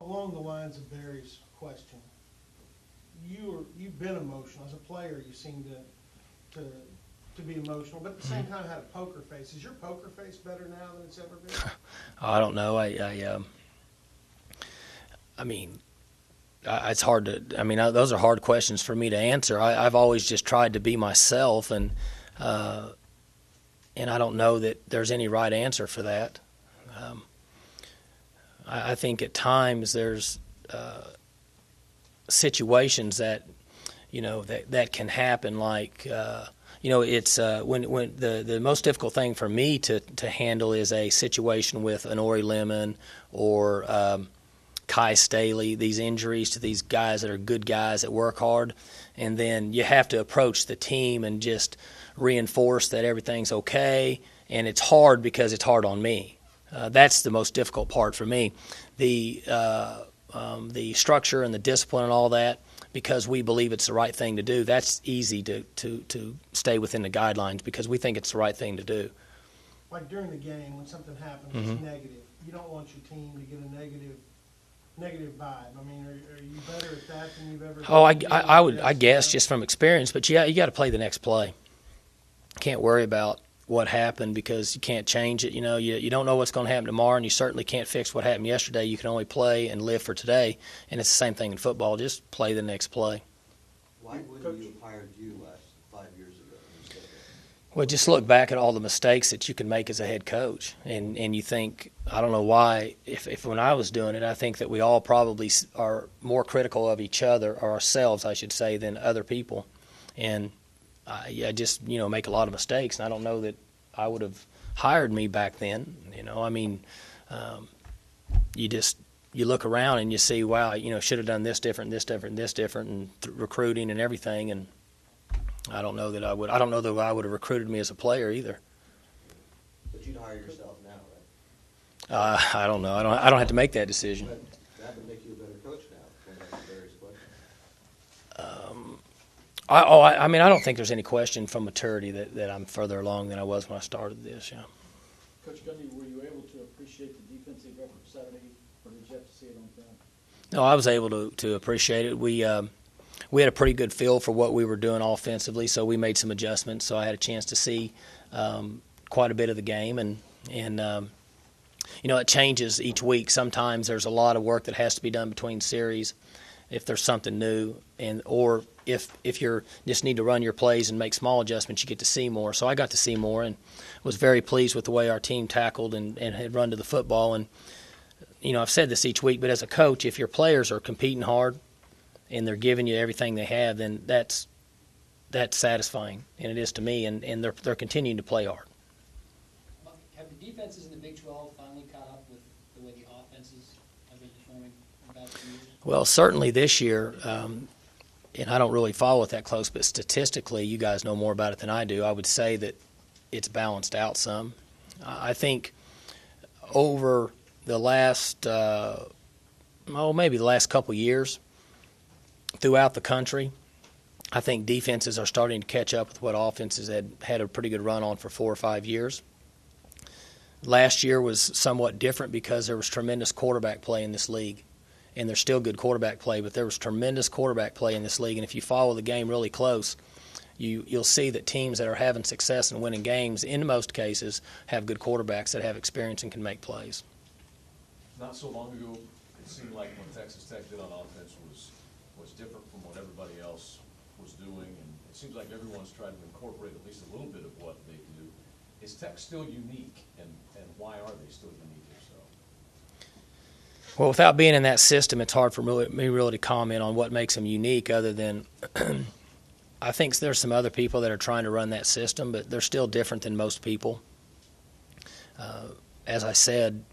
Along the lines of Barry's question, you've been emotional as a player. You seem to be emotional, but at the same time had a poker face. Is your poker face better now than it's ever been? I don't know. It's hard to. Those are hard questions for me to answer. I've always just tried to be myself, and I don't know that there's any right answer for that. I think at times there's situations that that can happen. Like it's when the most difficult thing for me to handle is a situation with an Ori Lemon or Kai Staley, these injuries to these guys that are good guys that work hard, and then you have to approach the team and just reinforce that everything's okay, and it's hard because it's hard on me. That's the most difficult part for me. The structure and the discipline and all that, because we believe it's the right thing to do, that's easy to stay within the guidelines because we think it's the right thing to do. Like during the game, when something happens that's negative, you don't want your team to get a negative vibe. I mean, are you better at that than you've ever been? I guess just from experience, but yeah, you got to play the next play. Can't worry about what happened because you can't change it. You don't know what's going to happen tomorrow, and you certainly can't fix what happened yesterday. You can only play and live for today, and it's the same thing in football. Just play the next play. Why wouldn't you have hired you 5 years ago instead of? Well, just look back at all the mistakes that you can make as a head coach, and you think, I don't know why, if when I was doing it, I think that we all probably are more critical of each other, or ourselves, I should say, than other people. And I just, make a lot of mistakes, and I don't know that I would have hired me back then. You look around and you see, wow, should have done this different, and recruiting and everything, and I don't know that I would have recruited me as a player either. But you'd hire yourself now, right? I don't know. I don't have to make that decision. But that would make you a better coach now, when that's Barry's question. I don't think there's any question from maturity that I'm further along than I was when I started this. Yeah. Coach Gundy, were you able to appreciate the defensive effort Saturday, or did you have to see it on film? No, I was able to appreciate it. We had a pretty good feel for what we were doing offensively, so we made some adjustments. So I had a chance to see quite a bit of the game, and it changes each week. Sometimes there's a lot of work that has to be done between series if there's something new, or if you just need to run your plays and make small adjustments, you get to see more. So I got to see more and was very pleased with the way our team tackled and had run to the football. And, I've said this each week, but as a coach, if your players are competing hard and they're giving you everything they have, then that's satisfying, and it is to me, and they're continuing to play hard. Have the defenses in the Big 12 finally caught up with the way the offenses have been performing in the past few years? Well, certainly this year, and I don't really follow it that close, but statistically, you guys know more about it than I do. I would say that it's balanced out some. I think over the last, maybe the last couple of years, throughout the country, I think defenses are starting to catch up with what offenses had a pretty good run on for 4 or 5 years. Last year was somewhat different because there was tremendous quarterback play in this league. And there's still good quarterback play, but there was tremendous quarterback play in this league. And if you follow the game really close, you'll see that teams that are having success and winning games, in most cases, have good quarterbacks that have experience and can make plays. Not so long ago, it seemed like what Texas Tech did on offense was different from what everybody else was doing. And it seems like everyone's trying to incorporate at least a little bit of what they do. Is Tech still unique, and why are they still unique if so? Well, without being in that system, it's hard for me really to comment on what makes them unique other than I think there's some other people that are trying to run that system, but they're still different than most people. As I said,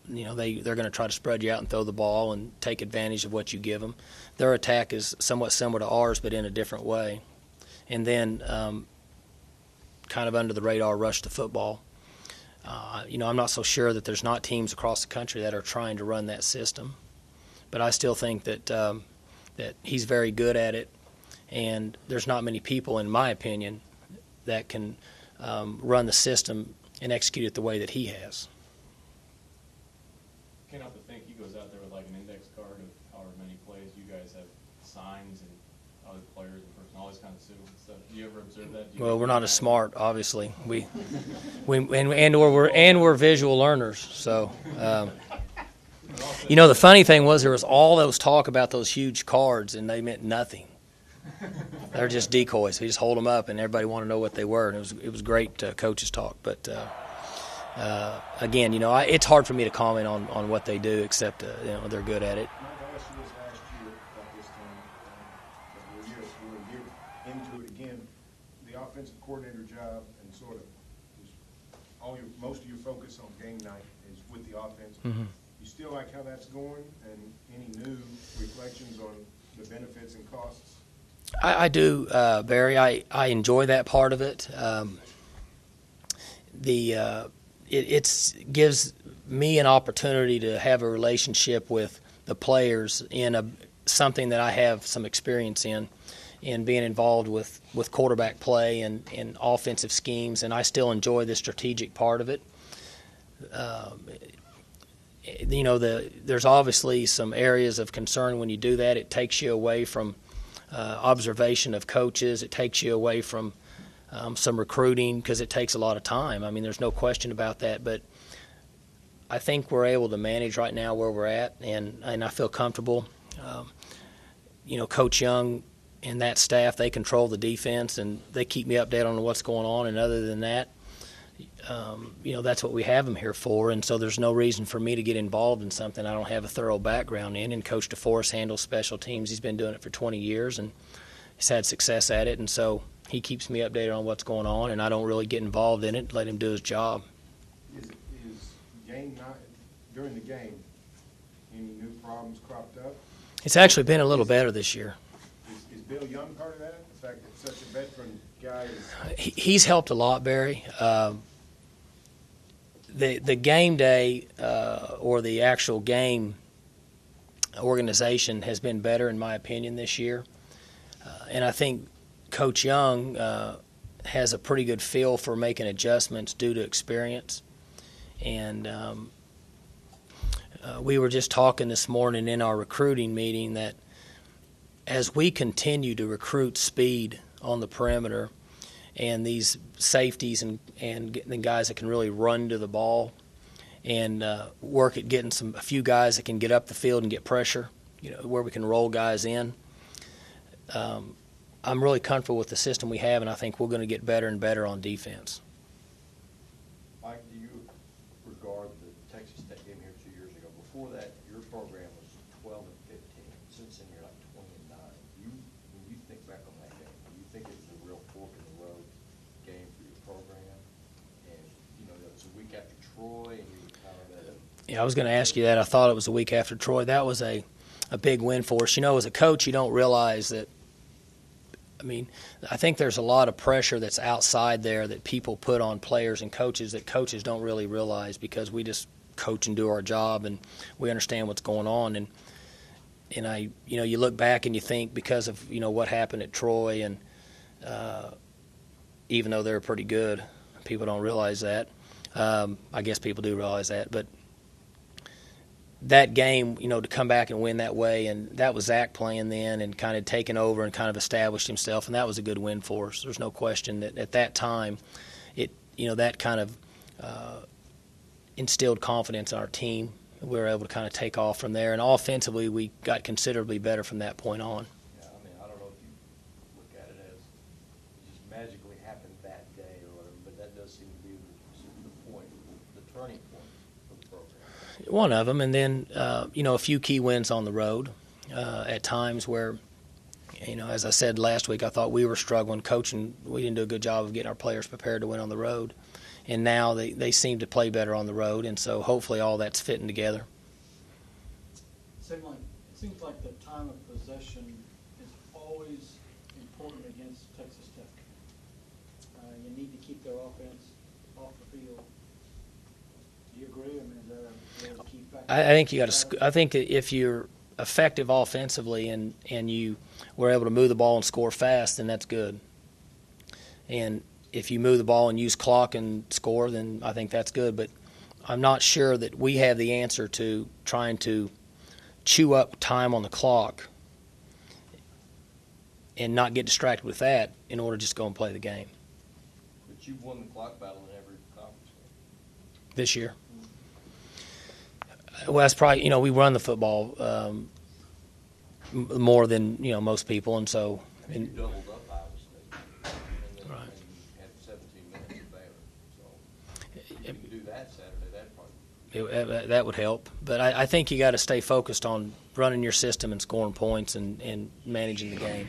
they're going to try to spread you out and throw the ball and take advantage of what you give them. Their attack is somewhat similar to ours, but in a different way. And then kind of under the radar rush the football. I'm not so sure that there's not teams across the country that are trying to run that system, but I still think that that he's very good at it, and there's not many people, in my opinion, that can run the system and execute it the way that he has. Can't help but think he goes out there with like an index card of however many plays. You guys have signs and other players and person, all this kind of signals and stuff. Do you ever observe that? Well, we're not as smart, obviously. We're visual learners. So, the funny thing was there was all those talk about those huge cards, and they meant nothing. They're just decoys. We just hold them up, and everybody wanted to know what they were. And it was great coaches talk. But again, it's hard for me to comment on what they do, except they're good at it. Mike, I asked you this last year about this time, but we're going to get into it again. The offensive coordinator job and sort of most of your focus on game night is with the offense. Mm-hmm. You still like how that's going, and any new reflections on the benefits and costs? I do, Barry. I enjoy that part of it. It gives me an opportunity to have a relationship with the players in something that I have some experience in being involved with quarterback play and offensive schemes, and I still enjoy the strategic part of it. There's obviously some areas of concern when you do that. It takes you away from observation of coaches. It takes you away from some recruiting because it takes a lot of time. I mean, there's no question about that. But I think we're able to manage right now where we're at, and I feel comfortable. Coach Young and that staff, they control the defense, and they keep me updated on what's going on. And other than that, that's what we have them here for. And so there's no reason for me to get involved in something I don't have a thorough background in. And Coach DeForest handles special teams. He's been doing it for 20 years, and he's had success at it. And so he keeps me updated on what's going on, and I don't really get involved in it, let him do his job. Is game night, during the game, any new problems cropped up? It's actually been a little better this year. Is Bill Young part of that? The fact that such a veteran guy is... He's helped a lot, Barry. The game day or the actual game organization has been better, in my opinion, this year. And I think Coach Young has a pretty good feel for making adjustments due to experience. And we were just talking this morning in our recruiting meeting that as we continue to recruit speed on the perimeter and these safeties and the guys that can really run to the ball and work at getting a few guys that can get up the field and get pressure, where we can roll guys in, I'm really comfortable with the system we have, and I think we're going to get better and better on defense. Mike, do you regard the Texas Tech game here 2 years ago? Before that, your program was 12 and 15. Since then, you're like 20 and 9. When you think back on that game, do you think it was a real fork in the road game for your program? And it was a week after Troy, and you kind of had Yeah, I was going to ask you that. I thought it was a week after Troy. That was a big win for us. As a coach, you don't realize that. I think there's a lot of pressure that's outside there that people put on players and coaches that coaches don't really realize because we just coach and do our job and we understand what's going on. And I, you look back and you think because of, what happened at Troy and even though they're pretty good, people don't realize that. I guess people do realize that, but that game, to come back and win that way, and that was Zach playing then and kind of taking over and kind of established himself, and that was a good win for us. There's no question that at that time, that kind of instilled confidence in our team. We were able to kind of take off from there, and offensively, we got considerably better from that point on. Yeah, I don't know if you look at it as it just magically happened that day or whatever, but that does seem to be the point, the turning point for the program. One of them, and then a few key wins on the road at times where, as I said last week, I thought we were struggling coaching. We didn't do a good job of getting our players prepared to win on the road, and now they seem to play better on the road, and so hopefully all that's fitting together. It seems like the time of possession is always important against Texas Tech. You need to keep their offense off the field. Do you agree? Is that a key factor? I think you got to. I think if you're effective offensively and you were able to move the ball and score fast, then that's good. And if you move the ball and use clock and score, then I think that's good. But I'm not sure that we have the answer to trying to chew up time on the clock and not get distracted with that in order to just go and play the game But you've won the clock battle in every conference game. this year. Well, that's probably, we run the football more than, most people, and so. You doubled up Iowa State, and then Right. and you had 17 minutes of Baylor. So if you can do that Saturday, that'd probably. That would help. But I think you got to stay focused on running your system and scoring points and managing the game.